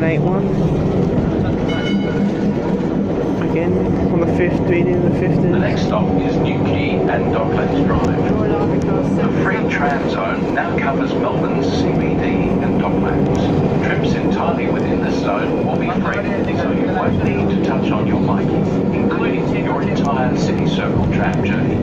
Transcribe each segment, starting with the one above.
981. Again, on the 5th, reading the 5th. The next stop is Newquay and Docklands Drive. The free tram zone now covers Melbourne's CBD and Docklands. Trips entirely within the zone will be free, so you won't need to touch on your myki, including your entire City Circle tram journey.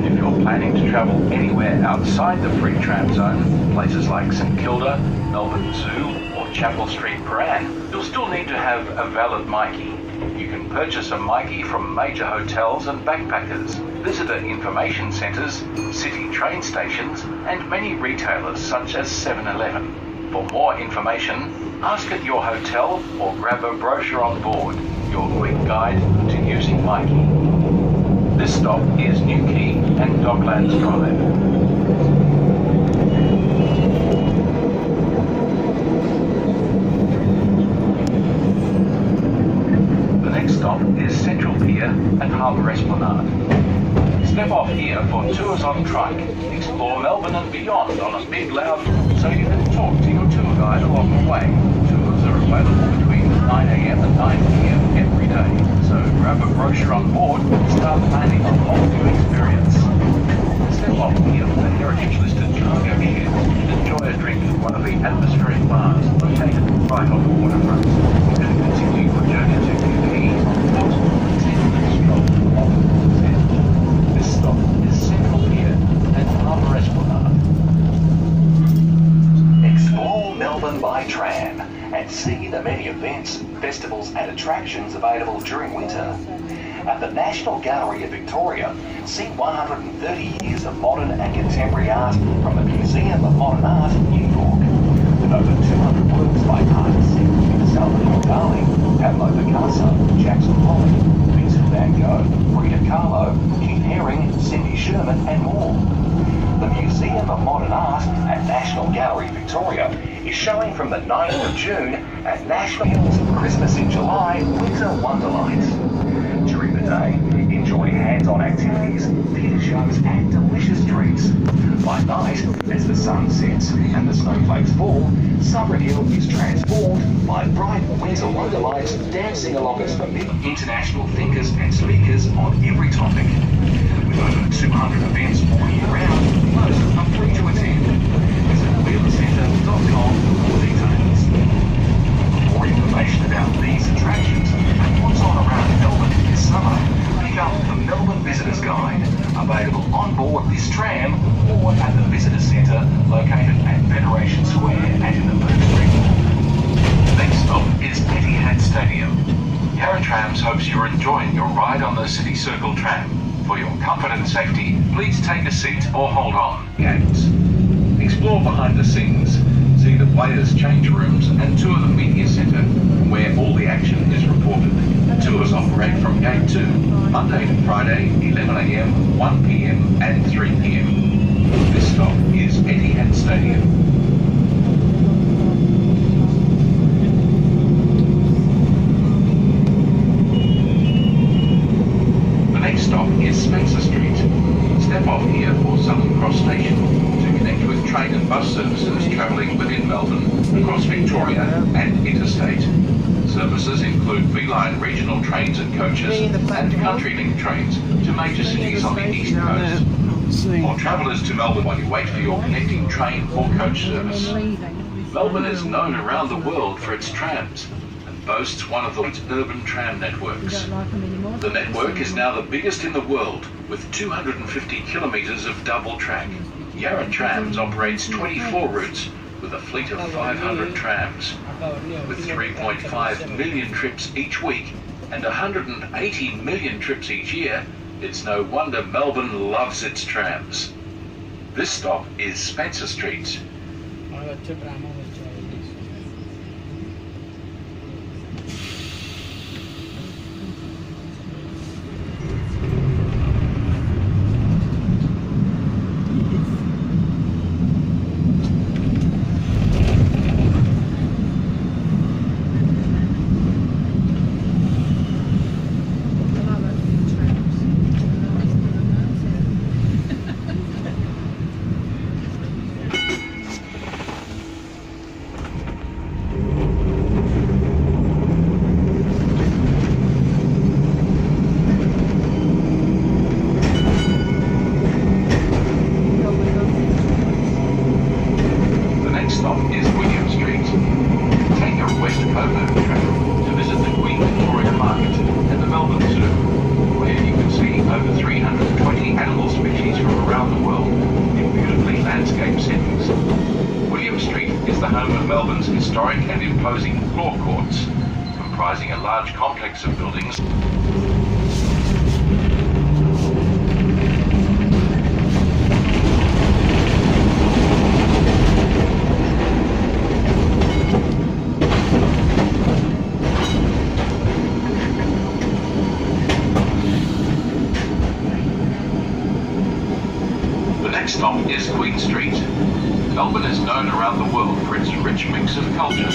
If you're planning to travel anywhere outside the free tram zone, places like St Kilda, Melbourne Zoo, or Chapel Street, Prahran, you'll still need to have a valid myki. You can purchase a myki from major hotels and backpackers, visitor information centres, city train stations, and many retailers such as 7-Eleven. For more information, ask at your hotel or grab a brochure on board, your quick guide to using myki. This stop is Newquay and Docklands Drive. Stop is Central Pier and Harbour Esplanade. Step off here for tours on trike. Explore Melbourne and beyond on a big loud so you can talk to your tour guide along the way. Tours are available between 9 a.m. and 9 p.m. every day, so grab a brochure on board and start planning a whole new experience. Step off here for the heritage-listed cargo shed and enjoy a drink at one of the atmospheric bars located right on the waterfront. And continue your journey to this stop is Central Pier and Harbour Esplanade. Explore Melbourne by tram and see the many events, festivals and attractions available during winter. At the National Gallery of Victoria, see 130 years of modern and contemporary art from the Museum of Modern Art, New York. With over 200 works by artists including Salvador Dali, Pablo Picasso, Jackson Pollock, Vincent van Gogh, Frida Kahlo, Keith Haring, Cindy Sherman and more. The Museum of Modern Art at National Gallery Victoria is showing from the 9th of June at National Hills, Christmas in July, Winter Wonderlight. During the day, enjoy hands-on activities, theatre shows and delicious treats. By night, as the sun sets and the snowflakes fall, Summer Hill is transformed by bright winter wonderlights dancing along its familiar international thinkers and speakers on every topic. With over 200 events all year round, most are free to attend. Visit wheelercentre.com for details. For more information about these attractions and what's on around Melbourne this summer, pick up the Melbourne Visitors Guide, available on board this tram or at the Visitor Centre located at Federation Square and in the Bourke Street. The next stop is Etihad Stadium. Yarra Trams hopes you're enjoying your ride on the City Circle tram. For your comfort and safety, please take a seat or hold on. Gates. Explore behind the scenes, see the players' change rooms and tour the media centre, where all the action is reported. Tours operate from Gate 2, Monday to Friday, 11 a.m, 1 p.m and 3 p.m. This stop is Etihad Stadium. The next stop is Spencer Street. Step off here for Southern Cross Station to connect with train and bus services travelling within Melbourne, across Victoria and interstate. Services include V-Line regional trains and coaches and CountryLink trains to major cities on the east coast. For travellers to Melbourne while you wait for your connecting train or coach service. Melbourne is known around the world for its trams and boasts one of the urban tram networks. The network is now the biggest in the world with 250 kilometres of double track. Yarra Trams operates 24 routes with a fleet of 500 trams. With 3.5 million trips each week and 180 million trips each year, it's no wonder Melbourne loves its trams. This stop is Spencer Street. home of Melbourne's historic and imposing law courts, comprising a large complex of buildings. The next stop is Queen Street. Melbourne is known around the world for its rich mix of cultures.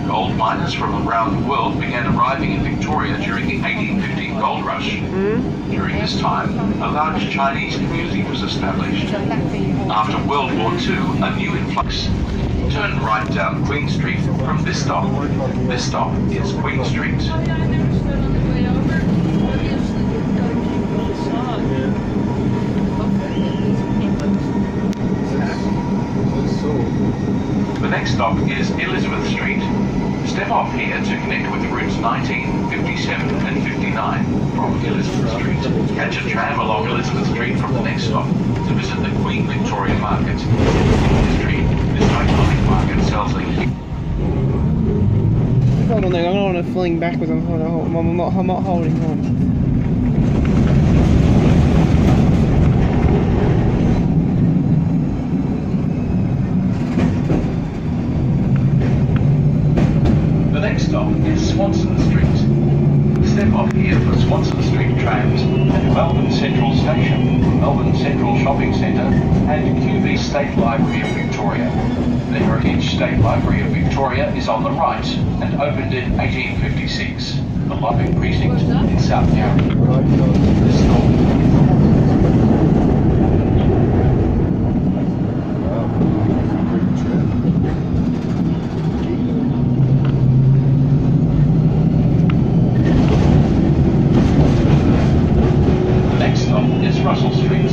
Gold miners from around the world began arriving in Victoria during the 1850 gold rush. During this time, a large Chinese community was established. After World War II, a new influx. Turn right down Queen Street from this stop. This stop is Queen Street. The next stop is Elizabeth Street. Step off here to connect with routes 19, 57 and 59 from Elizabeth Street. Catch a tram along Elizabeth Street from the next stop to visit the Queen Victoria Market. Street, this iconic market sells a Hold on there, I don't want to fling backwards, I'm not holding on. Stop is Swanston Street. Step off here for Swanston Street trams at Melbourne Central Station, Melbourne Central Shopping Centre and QV State Library of Victoria. The Heritage State Library of Victoria is on the right and opened in 1856. The Lopping Precinct in South Yarra. This Russell Street.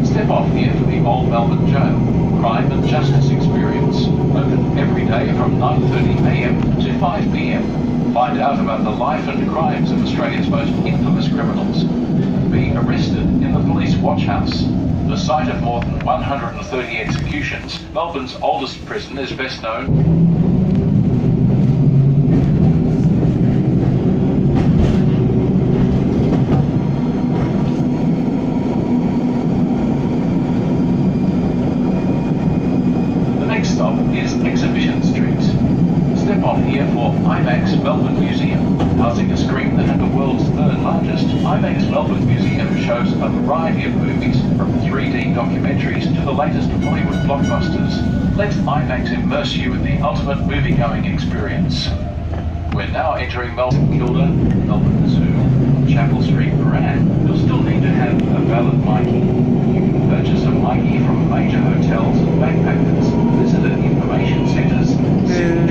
Step off here for the Old Melbourne Jail, Crime and Justice Experience. Open every day from 9:30am to 5pm. Find out about the life and crimes of Australia's most infamous criminals. Be arrested in the Police Watch House. The site of more than 130 executions, Melbourne's oldest prison is best known. Melbourne Museum, housing a screen that had the world's third largest. IMAX Melbourne Museum shows a variety of movies, from 3D documentaries to the latest Hollywood blockbusters. Let IMAX immerse you in the ultimate movie-going experience. We're now entering Melbourne Kilda, Melbourne Zoo, Chapel Street, Moran. You'll still need to have a valid Myki. You can purchase a Myki from major hotels and backpackers, visitor information centres,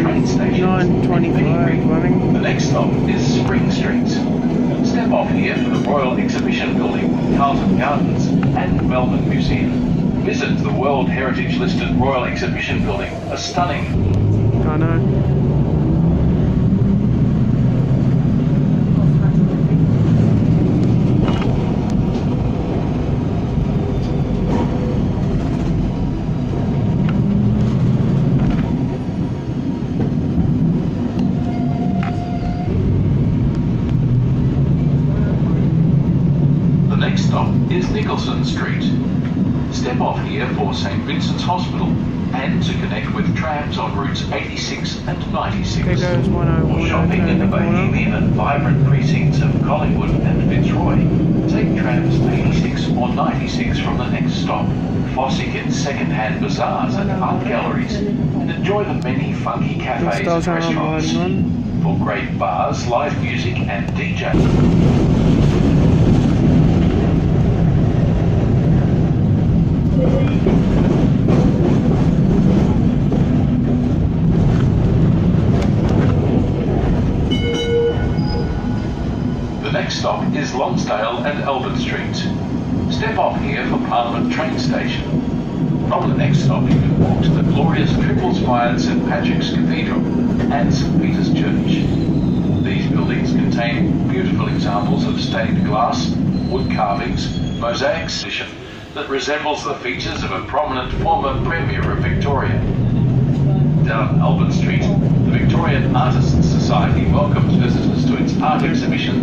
train stations. 9:25 running. The next stop is Spring Street. Step off here for the Royal Exhibition Building, Carlton Gardens and Melbourne Museum. Visit the World Heritage listed Royal Exhibition Building, a stunning... I know. is Nicholson Street. Step off here for St Vincent's Hospital and to connect with trams on routes 86 and 96. There goes 101. For shopping in the bohemian and vibrant precincts of Collingwood and Fitzroy, take trams 86 or 96 from the next stop. Fossick second-hand bazaars and art galleries, and enjoy the many funky cafes and restaurants. For great bars, live music and DJ. The next stop is Lonsdale and Albert Street. Step off here for Parliament train station. From the next stop you can walk to the glorious triple-spired St Patrick's Cathedral and St Peter's Church. These buildings contain beautiful examples of stained glass, wood carvings, mosaics that resembles the features of a prominent former Premier of Victoria. down Melbourne Street, the Victorian Artists Society welcomes visitors to its art exhibition